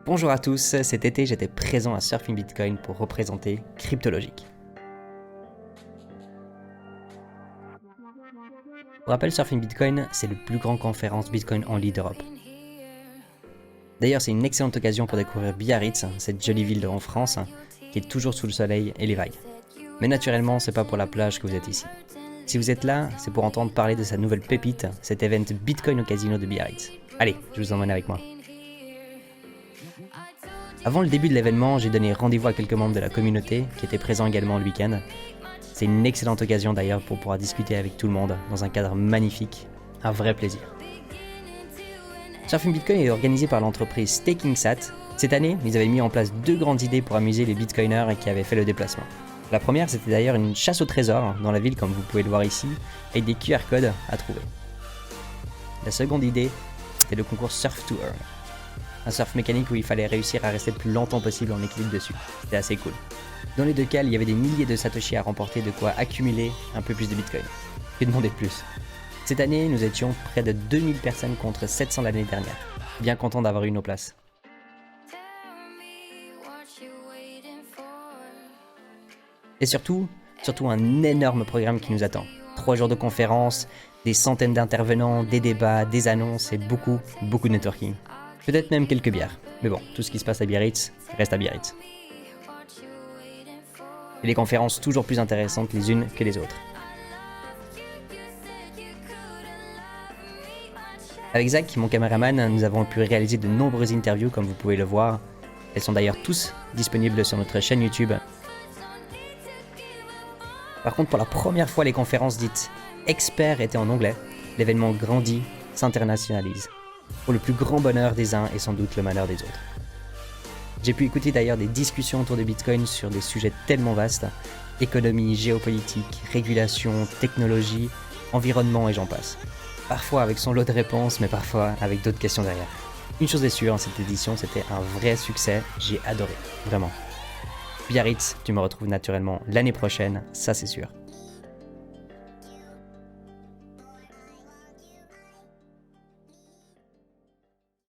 Bonjour à tous, cet été j'étais présent à Surfing Bitcoin pour représenter Cryptologic. Pour rappel, Surfing Bitcoin, c'est la plus grande conférence Bitcoin en ligne d'Europe. D'ailleurs, c'est une excellente occasion pour découvrir Biarritz, cette jolie ville en France, qui est toujours sous le soleil et les vagues. Mais naturellement, c'est pas pour la plage que vous êtes ici. Si vous êtes là, c'est pour entendre parler de sa nouvelle pépite, cet event Bitcoin au casino de Biarritz. Allez, je vous emmène avec moi. Avant le début de l'événement, j'ai donné rendez-vous à quelques membres de la communauté qui étaient présents également le week-end. C'est une excellente occasion d'ailleurs pour pouvoir discuter avec tout le monde dans un cadre magnifique, un vrai plaisir. Surfing Bitcoin est organisé par l'entreprise StakingSat. Cette année, ils avaient mis en place 2 grandes idées pour amuser les bitcoiners qui avaient fait le déplacement. La première, c'était d'ailleurs une chasse au trésor dans la ville comme vous pouvez le voir ici, avec des QR codes à trouver. La seconde idée, c'était le concours Surf to Earn. Un surf mécanique où il fallait réussir à rester le plus longtemps possible en équilibre dessus. C'était assez cool. Dans les deux cas, il y avait des milliers de satoshi à remporter, de quoi accumuler un peu plus de bitcoin. Que demander de plus? Cette année, nous étions près de 2000 personnes contre 700 l'année dernière. Bien content d'avoir eu nos places. Et surtout un énorme programme qui nous attend. 3 jours de conférences, des centaines d'intervenants, des débats, des annonces et beaucoup de networking. Peut-être même quelques bières. Mais bon, tout ce qui se passe à Biarritz reste à Biarritz. Et les conférences toujours plus intéressantes les unes que les autres. Avec Zach, mon caméraman, nous avons pu réaliser de nombreuses interviews comme vous pouvez le voir. Elles sont d'ailleurs tous disponibles sur notre chaîne YouTube. Par contre, pour la première fois, les conférences dites experts étaient en anglais. L'événement grandit, s'internationalise. Pour le plus grand bonheur des uns et sans doute le malheur des autres. J'ai pu écouter d'ailleurs des discussions autour de Bitcoin sur des sujets tellement vastes, économie, géopolitique, régulation, technologie, environnement et j'en passe. Parfois avec son lot de réponses, mais parfois avec d'autres questions derrière. Une chose est sûre, cette édition c'était un vrai succès, j'ai adoré, vraiment. Biarritz, tu me retrouves naturellement l'année prochaine, ça c'est sûr.